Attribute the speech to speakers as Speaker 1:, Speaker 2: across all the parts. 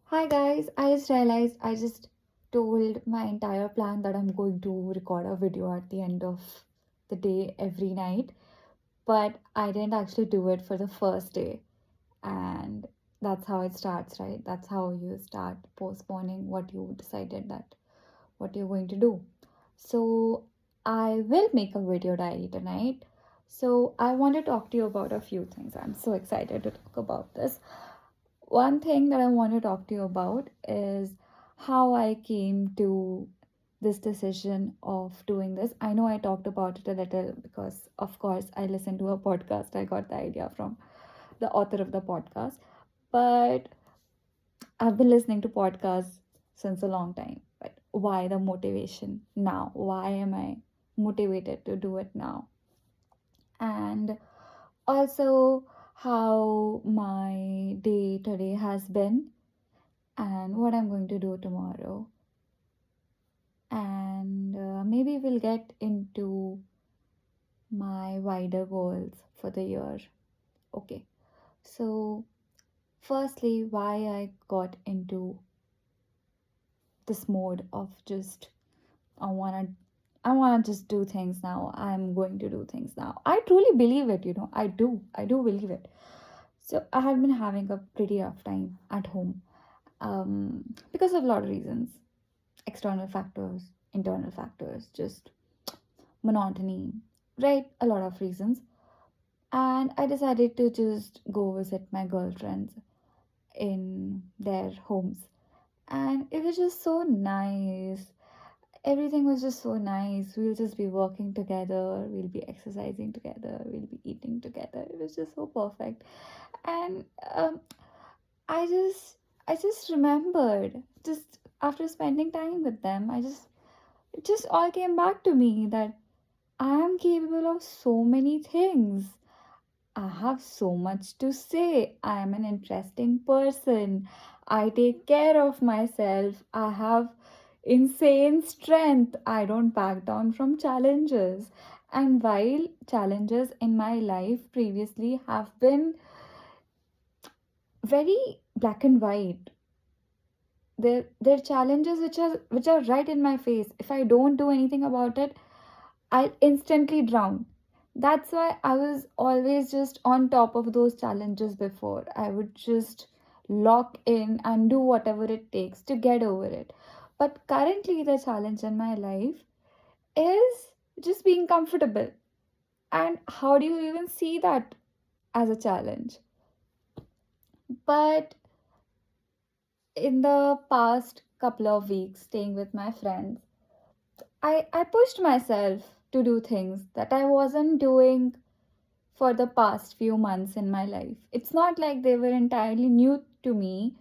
Speaker 1: Hi guys, I just realized I just told my entire plan that I'm going to record a video at the end of the day every night, but I didn't actually do it for the first day. And that's how it starts, right? That's how you start postponing what you decided that what you're going to do. So I will make a video diary tonight. So I want to talk to you about a few things. I'm so excited to talk about this. One thing that I want to talk to you about is how I came to this decision of doing this. I know I talked about it a little because, of course, I listened to a podcast. I got the idea from the author of the podcast. But I've been listening to podcasts since a long time. But why the motivation now? Why am I motivated to do it now? And also, how my day today has been and what I'm going to do tomorrow. And maybe we'll get into my wider goals for the year. Okay, so firstly, why I got into this mode of just I wanna I wanna just do things now. I'm going to do things now. I truly believe it, I do believe it. So I had been having a pretty rough time at home because of a lot of reasons, external factors, internal factors, just monotony, right? A lot of reasons. And I decided to just go visit my girlfriends in their homes. And it was just so nice. Everything was just so nice. We'll just be working together, we'll be exercising together, we'll be eating together. It was just so perfect. And I just I just remembered just after spending time with them, it just all came back to me that I am capable of so many things. I have so much to say. I am an interesting person. I take care of myself. I have insane strength. I don't back down from challenges. And while challenges in my life previously have been very black and white, they're challenges which are right in my face. If I don't do anything about it, I instantly drown. That's why I was always just on top of those challenges before. I would just lock in and do whatever it takes to get over it. But currently, the challenge in my life is just being comfortable. And how do you even see that as a challenge? But in the past couple of weeks, staying with my friends, I pushed myself to do things that I wasn't doing for the past few months in my life. It's not like they were entirely new to me.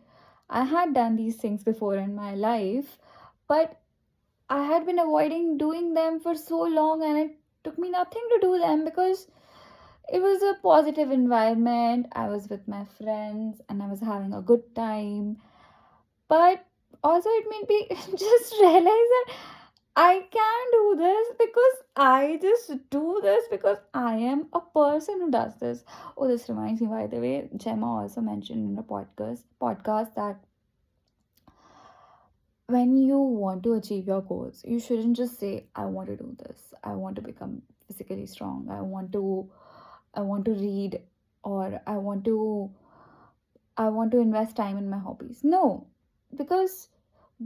Speaker 1: I had done these things before in my life, but I had been avoiding doing them for so long and it took me nothing to do them because it was a positive environment. I was with my friends and I was having a good time. But also, it made me just realize that I can do this because I just do this because I am a person who does this. Oh, this reminds me, by the way, Gemma also mentioned in a podcast that when you want to achieve your goals, you shouldn't just say, I want to do this. I want to become physically strong. I want to read, or I want to invest time in my hobbies. No, because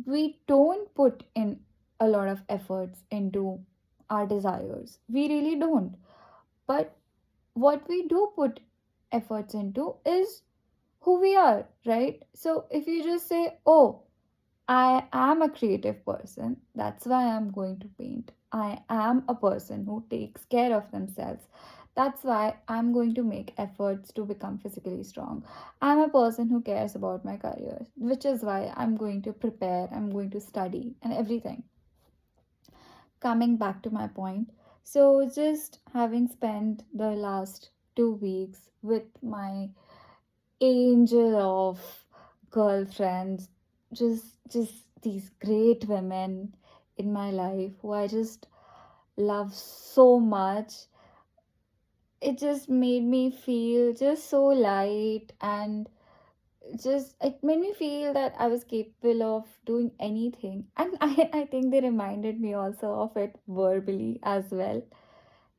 Speaker 1: we don't put in a lot of efforts into our desires. We really don't. But what we do put efforts into is who we are, right? So if you just say, oh, I am a creative person. That's why I'm going to paint. I am a person who takes care of themselves. That's why I'm going to make efforts to become physically strong. I'm a person who cares about my career, which is why I'm going to prepare, I'm going to study, and everything. Coming back to my point, so just having spent the last 2 weeks with my angel of girlfriends, just these great women in my life who I just love so much. It just made me feel just so light, and just it made me feel that I was capable of doing anything. And I think they reminded me also of it verbally as well.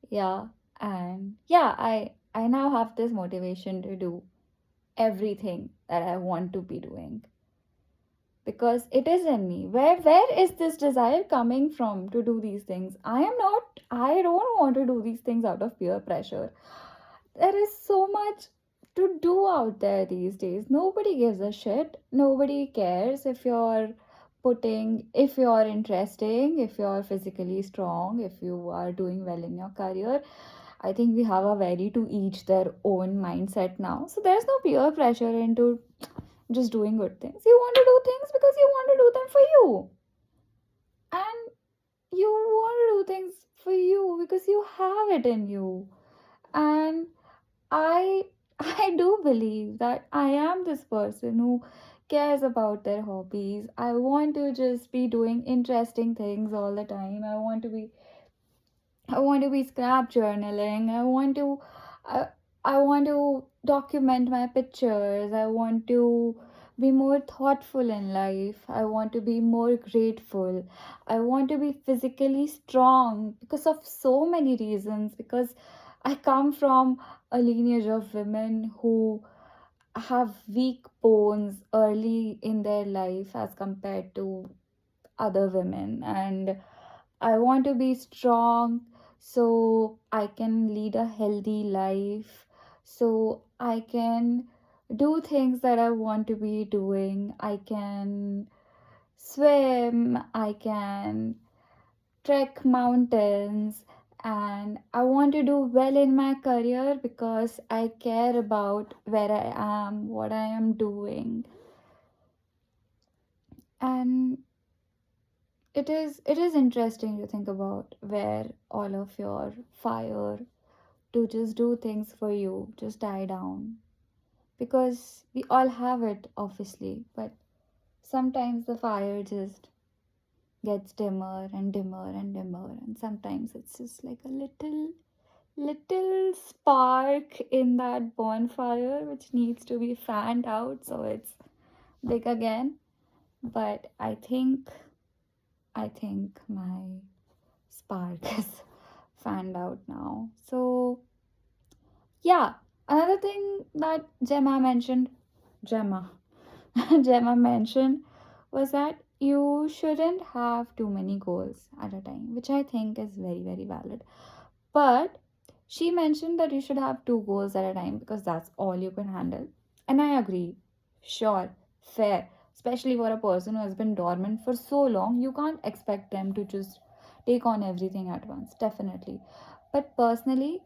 Speaker 1: Yeah. And yeah, I now have this motivation to do everything that I want to be doing because it is in me. Where is this desire coming from to do these things? I don't want to do these things out of peer pressure. There is so much to do out there these days. Nobody gives a shit. Nobody cares if you're interesting, if you're physically strong, if you are doing well in your career. I think we have a very to each their own mindset now. So there's no peer pressure into just doing good things. You want to do things because you want to do them for you. And you want to do things for you because you have it in you. And I I do believe that I am this person who cares about their hobbies. I want to just be doing interesting things all the time. I want to be scrap journaling. I, I want to document my pictures. I want to be more thoughtful in life. I want to be more grateful. I want to be physically strong because of so many reasons. Because I come from a lineage of women who have weak bones early in their life as compared to other women, and I want to be strong so I can lead a healthy life, so I can do things that I want to be doing. I can swim, I can trek mountains, and I want to do well in my career because I care about where I am, what I am doing. And it is interesting to think about where all of your fire to just do things for you just die down, because we all have it obviously, but sometimes the fire just gets dimmer and dimmer and dimmer, and sometimes it's just like a little spark in that bonfire which needs to be fanned out so it's big again. But I think my spark is fanned out now. So yeah, another thing that Gemma Gemma mentioned was that you shouldn't have too many goals at a time, which I think is very, very valid. But she mentioned that you should have two goals at a time because that's all you can handle. And I agree. Sure, fair. Especially for a person who has been dormant for so long, you can't expect them to just take on everything at once. Definitely. But personally,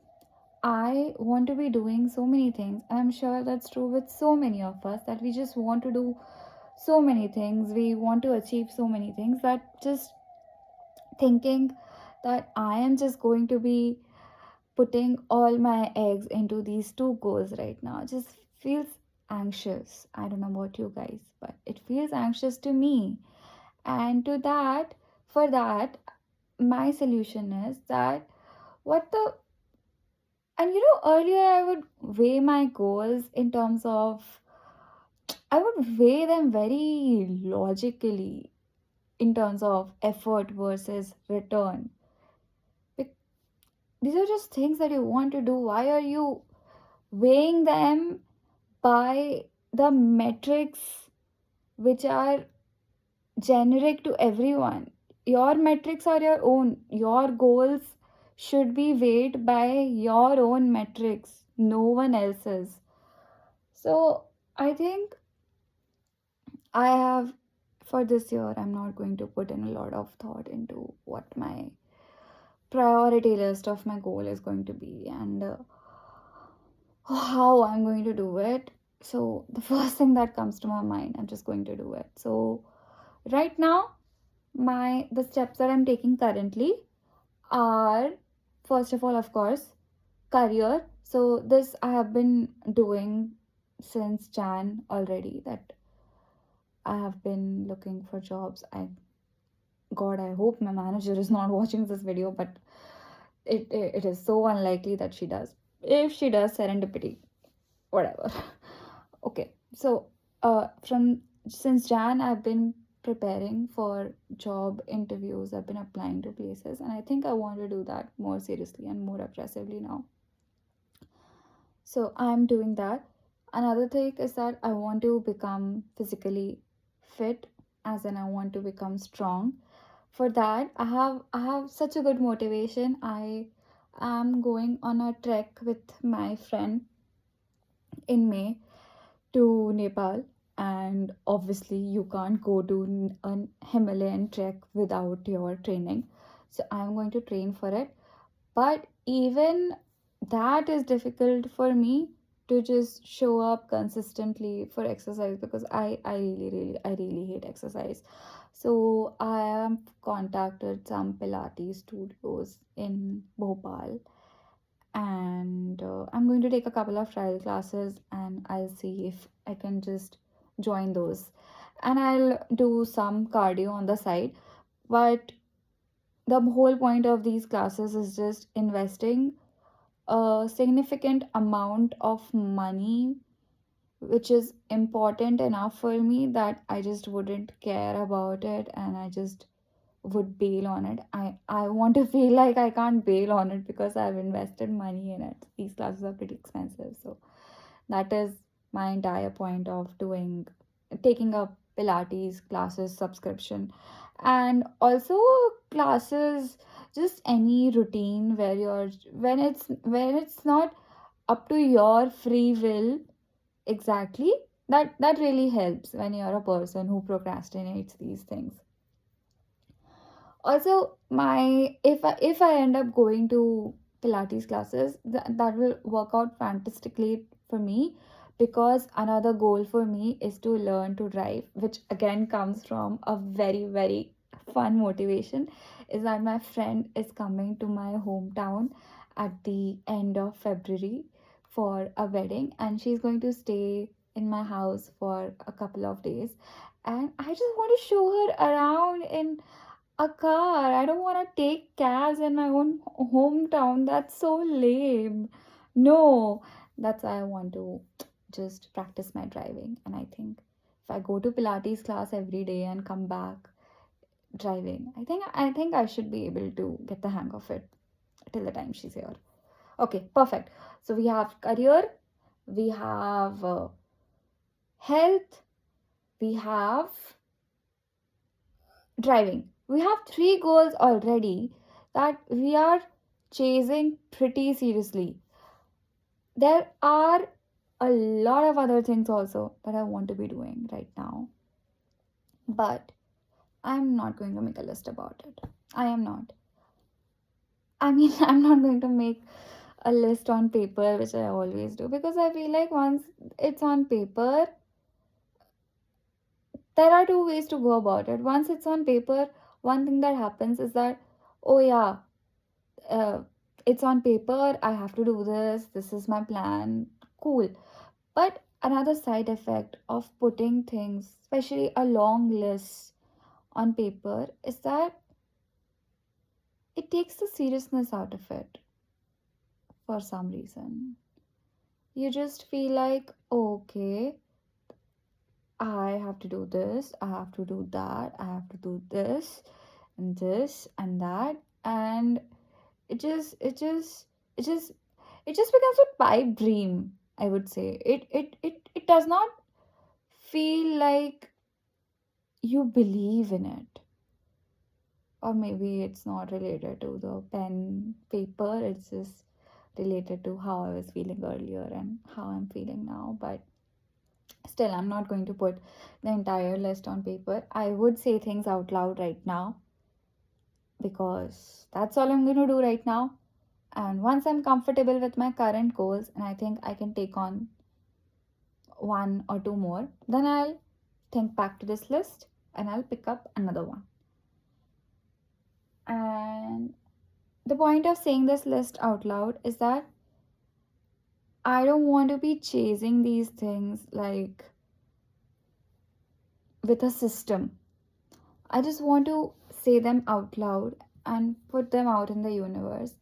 Speaker 1: I want to be doing so many things. And I'm sure that's true with so many of us that we just want to do so many things. We want to achieve so many things that just thinking that I am just going to be putting all my eggs into these two goals right now just feels anxious. I don't know about you guys, but it feels anxious to me. And for that, my solution is that what the and earlier I would weigh my goals in terms of I would weigh them very logically in terms of effort versus return. Bec- These are just things that you want to do. Why are you weighing them by the metrics which are generic to everyone? Your metrics are your own. Your goals should be weighed by your own metrics, no one else's. So I think I have for this year, I'm not going to put in a lot of thought into what my priority list of my goal is going to be and how I'm going to do it. So, the first thing that comes to my mind, I'm just going to do it. So, right now, the steps that I'm taking currently are first of all, of course, career. So, this I have been doing since Jan already, that I have been looking for jobs. I hope my manager is not watching this video, but it is so unlikely that she does. If she does, serendipity, whatever. Okay, so from since Jan, I've been preparing for job interviews. I've been applying to places, and I think I want to do that more seriously and more aggressively now. So I'm doing that. Another thing is that I want to become physically fit, as in I want to become strong. For that, I have such a good motivation. I am going on a trek with my friend in May to Nepal, and obviously you can't go to a Himalayan trek without your training. So I'm going to train for it. But even that is difficult for me to just show up consistently for exercise, because I really hate exercise. So I have contacted some Pilates studios in Bhopal, and I'm going to take a couple of trial classes, and I'll see if I can just join those, and I'll do some cardio on the side. But the whole point of these classes is just investing a significant amount of money, which is important enough for me that I just wouldn't care about it, and I just would bail on it. I want to feel like I can't bail on it because I've invested money in it. These classes are pretty expensive. So that is my entire point of doing taking up Pilates classes subscription. And also classes, just any routine where you're when it's not up to your free will exactly, that really helps when you're a person who procrastinates these things. Also, my if I end up going to Pilates classes, that will work out fantastically for me, because another goal for me is to learn to drive, which again comes from a very fun motivation. Is that my friend is coming to my hometown at the end of February for a wedding, and she's going to stay in my house for a couple of days, and I just want to show her around in a car. I don't want to take cabs in my own hometown. That's so lame. No, that's why I want to just practice my driving. And I think if I go to Pilates class every day and come back driving, I think I should be able to get the hang of it till the time she's here. Okay, perfect. So we have career, we have health, we have driving. We have three goals already that we are chasing pretty seriously. There are a lot of other things also that I want to be doing right now, but I'm not going to make a list about it. I am not. I mean, I'm not going to make a list on paper, which I always do, because I feel like once it's on paper, there are two ways to go about it. Once it's on paper, one thing that happens is that, oh yeah, uh, it's on paper, I have to do this is my plan, cool. But another side effect of putting things, especially a long list, on paper is that it takes the seriousness out of it. For some reason you just feel like, oh, okay, I have to do this, I have to do that, I have to do this and that, and it just it just it just it just becomes a pipe dream. I would say it does not feel like you believe in it. Or maybe it's not related to the pen paper, it's just related to how I was feeling earlier and how I'm feeling now. But still, I'm not going to put the entire list on paper. I would say things out loud right now, because that's all I'm going to do right now. And once I'm comfortable with my current goals and I think I can take on one or two more, then I'll think back to this list and I'll pick up another one. And the point of saying this list out loud is that I don't want to be chasing these things like with a system. I just want to say them out loud and put them out in the universe.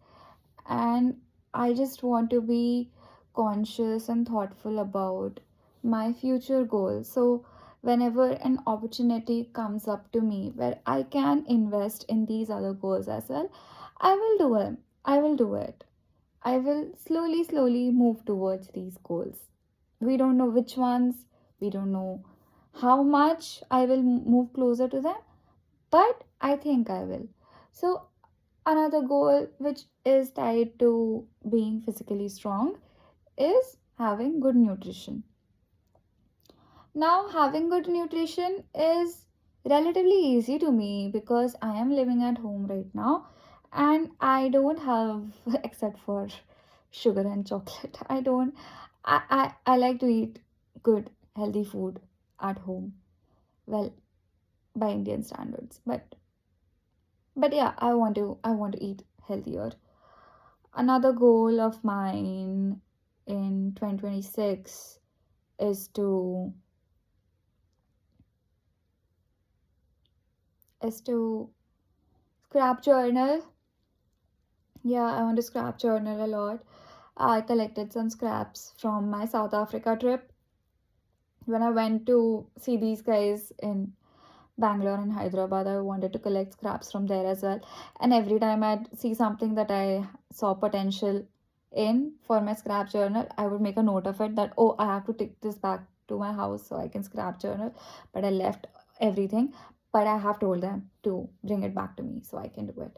Speaker 1: And I just want to be conscious and thoughtful about my future goals. So, whenever an opportunity comes up to me where I can invest in these other goals as well, I will do it. I will do it. I will slowly, slowly move towards these goals. We don't know which ones, we don't know how much I will move closer to them, but I think I will. So, another goal which is tied to being physically strong is having good nutrition. Now, having good nutrition is relatively easy to me because I am living at home right now and I don't have, except for sugar and chocolate, I like to eat good, healthy food at home. Well, by Indian standards. But yeah, I want to eat healthier. Another goal of mine in 2026 is to scrap journal. Yeah, I want to scrap journal a lot. I collected some scraps from my South Africa trip when I went to see these guys in Bangalore and Hyderabad. I wanted to collect scraps from there as well. And every time I'd see something that I saw potential in for my scrap journal, I would make a note of it that, oh, I have to take this back to my house so I can scrap journal. But I left everything. But I have told them to bring it back to me so I can do it.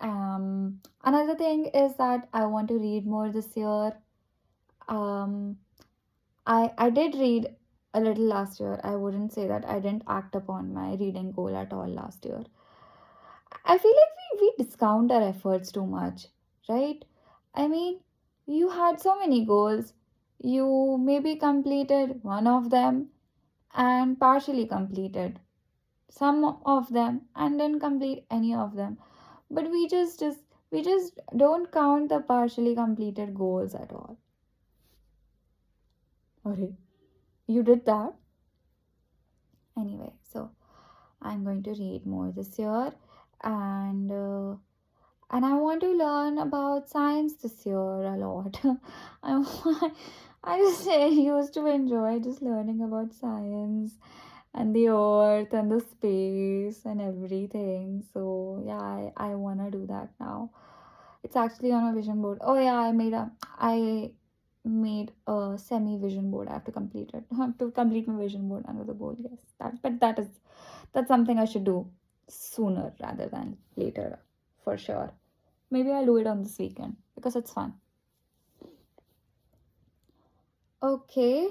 Speaker 1: Another thing is that I want to read more this year. Um, I did read a little last year. I wouldn't say that I didn't act upon my reading goal at all last year. I feel like we discount our efforts too much, right? I mean, you had so many goals. You maybe completed one of them and partially completed some of them and didn't complete any of them. But we just don't count the partially completed goals at all. Okay, you did that anyway. So I'm going to read more this year, and uh, and I want to learn about science this year a lot. I I just used to enjoy just learning about science and the earth and the space and everything. So yeah, I wanna do that now. It's actually on a vision board. Oh yeah, I made a semi vision board. I have to complete it. I have to complete my vision board, another goal. Yes, that's something I should do sooner rather than later, for sure. Maybe I'll do it on this weekend because it's fun. Okay,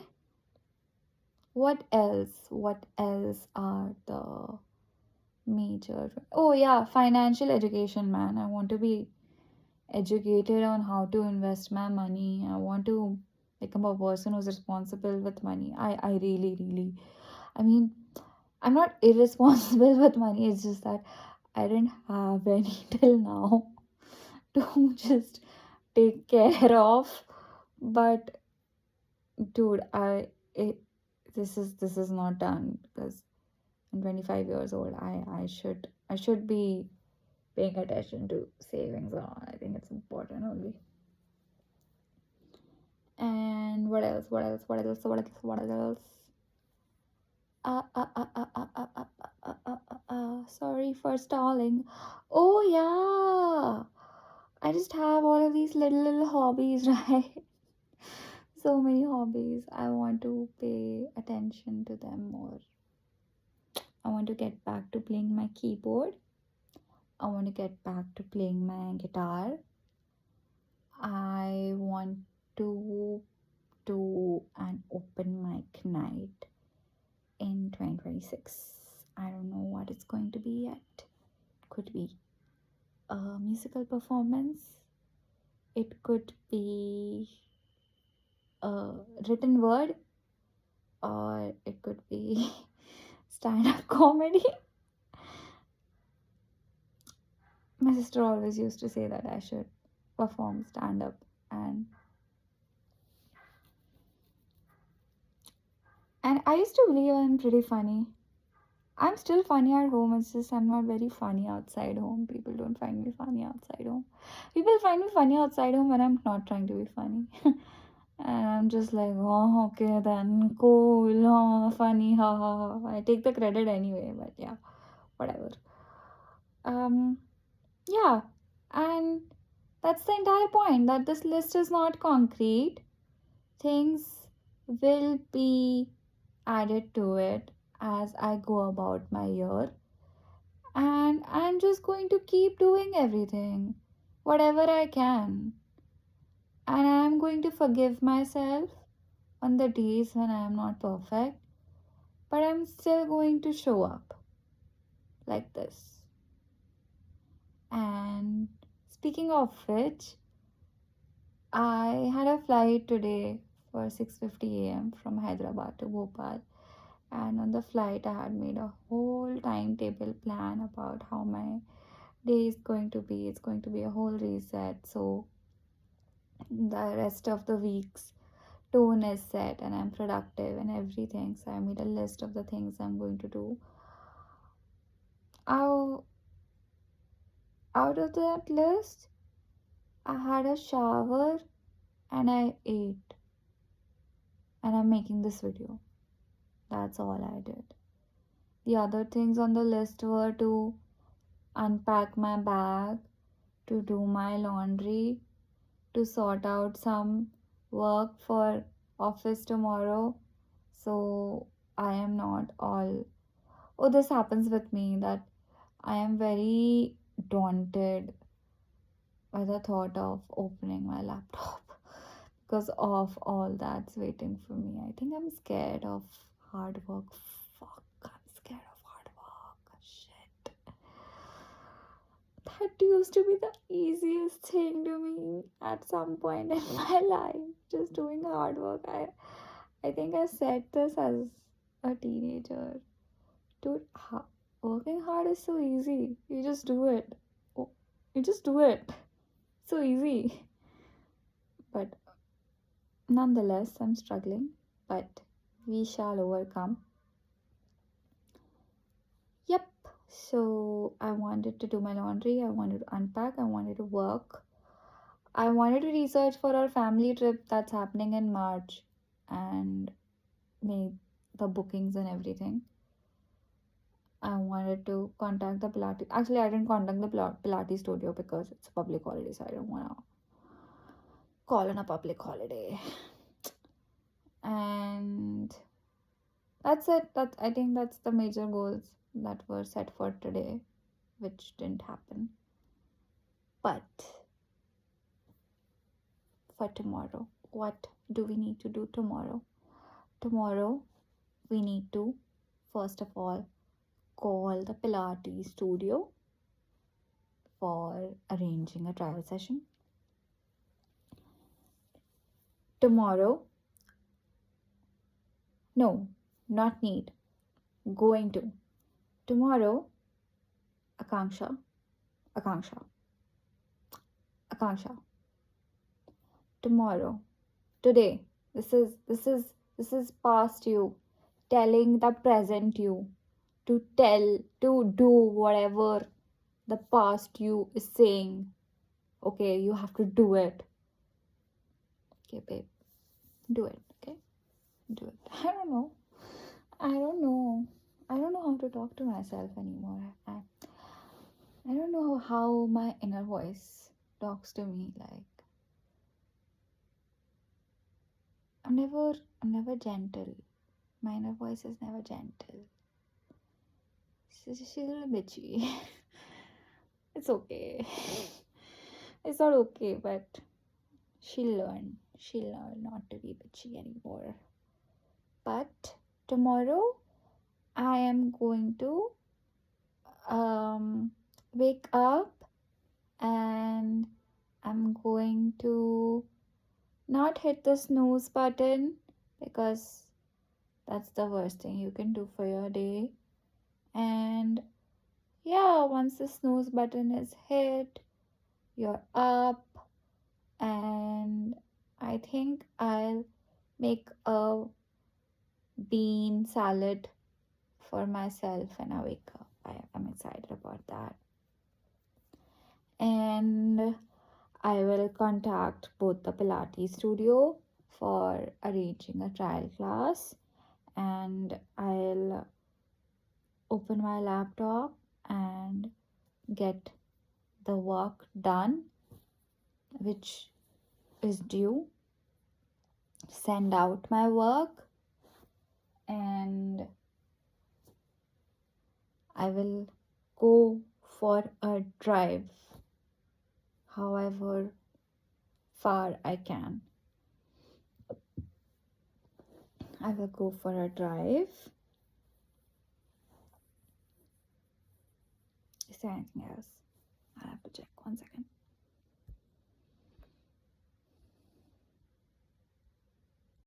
Speaker 1: what else? What else are the major? Oh yeah, financial education, man. I want to be educated on how to invest my money. I want to become a person who's responsible with money. I really, really, I mean, I'm not irresponsible with money. It's just that I didn't have any till now to just take care of. But dude, this is not done because I'm 25 years old. I should be paying attention to savings. I think it's important only. And what else? What else? What else? What else? What else? Sorry for stalling. Oh yeah, I just have all of these little hobbies, right? So many hobbies. I want to pay attention to them more. I want to get back to playing my keyboard. I want to get back to playing my guitar. I want to do an open mic night in 2026. I don't know what it's going to be yet. Could be a musical performance, it could be a written word, or it could be stand up comedy. My sister always used to say that I should perform stand up, and I used to believe I'm pretty funny. I'm still funny at home, it's just I'm not very funny outside home. People don't find me funny outside home. People find me funny outside home when I'm not trying to be funny. And I'm just like, oh, okay, then cool, oh, funny, ha ha ha. I take the credit anyway, but yeah, whatever. Um, yeah, and that's the entire point, that this list is not concrete. Things will be added to it as I go about my year, and I'm just going to keep doing everything, whatever I can, and I'm going to forgive myself on the days when I am not perfect, but I'm still going to show up like this. And speaking of which, I had a flight today for 6:50 a.m. from Hyderabad to Bhopal, and on the flight I had made a whole timetable plan about how my day is going to be. It's going to be a whole reset. So the rest of the week's tone is set and I'm productive and everything. So I made a list of the things I'm going to do. Out, out of that list, I had a shower and I ate, and I'm making this video. That's all I did. The other things on the list were to unpack my bag, to do my laundry, to sort out some work for office tomorrow. So I am not all. Oh, this happens with me that I am very daunted by the thought of opening my laptop because of all that's waiting for me. I think I'm scared of hard work. Fuck, I'm scared of hard work. Shit. That used to be the easiest thing to me at some point in my life. Just doing hard work. I think I said this as a teenager. Dude, working hard is so easy. You just do it. Oh, you just do it. So easy. But nonetheless, I'm struggling. But we shall overcome. Yep. So I wanted to do my laundry. I wanted to unpack. I wanted to work. I wanted to research for our family trip that's happening in March and make the bookings and everything. I wanted to contact the Pilates. Actually, I didn't contact the Pilates studio because it's a public holiday, so I don't want to call in a public holiday. And that's it. That I think that's the major goals that were set for today, which didn't happen. But for tomorrow, what do we need to do tomorrow? Tomorrow, we need to first of all call the Pilates studio for arranging a trial session. Tomorrow, no, not need, going to. Tomorrow, Akanksha, Akanksha, Akanksha. Tomorrow, today, this is past you telling the present you to do whatever the past you is saying. Okay, you have to do it. Okay, babe, do it. Okay, do it. I don't know how to talk to myself anymore. I don't know how my inner voice talks to me. Like I'm never gentle. My inner voice is never gentle. She's a little bitchy. It's okay. It's not okay, but she'll learn. She'll learn not to be bitchy anymore. But tomorrow I am going to wake up and I'm going to not hit the snooze button because that's the worst thing you can do for your day. And yeah, once the snooze button is hit, you're up, and I think I'll make a bean salad for myself when I wake up. I'm excited about that. And I will contact both the Pilates studio for arranging a trial class, and I'll open my laptop and get the work done which is due, send out my work, and I will go for a drive however far I can. I will go for a drive. Is there anything else? I'll have to check 1 second.